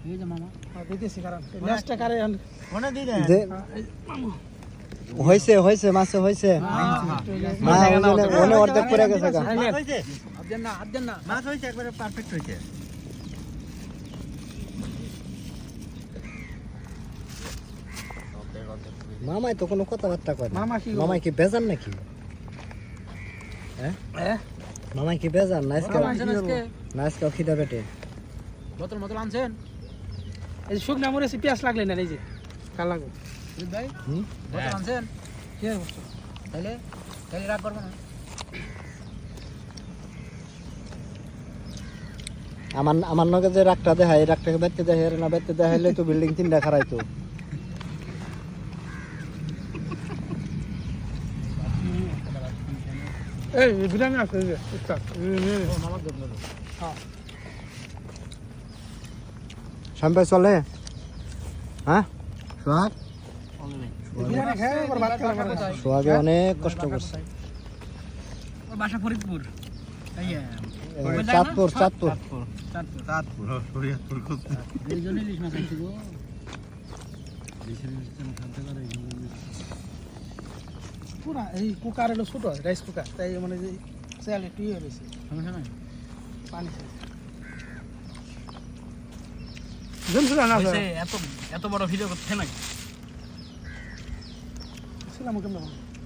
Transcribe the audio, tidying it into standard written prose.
এই যে মামা দিতেছি কারণ ম্যাচটা কারে ওনে দি দেন হইছে মাছ হইছে না ওনে অর্ধেক পড়ে গেছে গা মাছ হইছে আদেন না মাছ হইছে একবারে পারফেক্ট হইছে মামাই তো কোনো কথাবার্তা কয় না মামা কি মামাই কি বেজান নাকি হ্যাঁ মামাই কি বেজান না আজকে মামা কি করবো? না আজকে খিদা পেটে বোতল আনছেন এই যে শুকনা মরেছি পেঁয়াজ লাগলে না এই যে কাল লাগবে ভাই হুম? বোতল আনছেন কি অবস্থা তাইলে রাগ করবে না আমার নগে যে রাগটা দেখায় এই রাগটাকে বেঁচতে দেখায় না বেঁচতে দেখাইলে তো বিল্ডিং 3টা খারাইতো এই ভিটামিন আছে এই যে একটা ও মামা দেব হ্যাঁ সামনে চলে হ্যাঁ সোহাগ ভিটামিন খেয়ে আবার ভাত খেলা করে সোহাগে অনেক কষ্ট করছে ওর বাসা ফরিদপুর চাঁদপুর এই জন্য ইলিশ মাছ আনছি গো পুরা এই কুকার হলো ছোট রাইস কুকার তাই মানে যে চাল একটু ইয়ে হয়েছে সমস্যা নাই পানি জমছিল না এত বড় ভিডিও করতে নাকি ছিলাম কেমন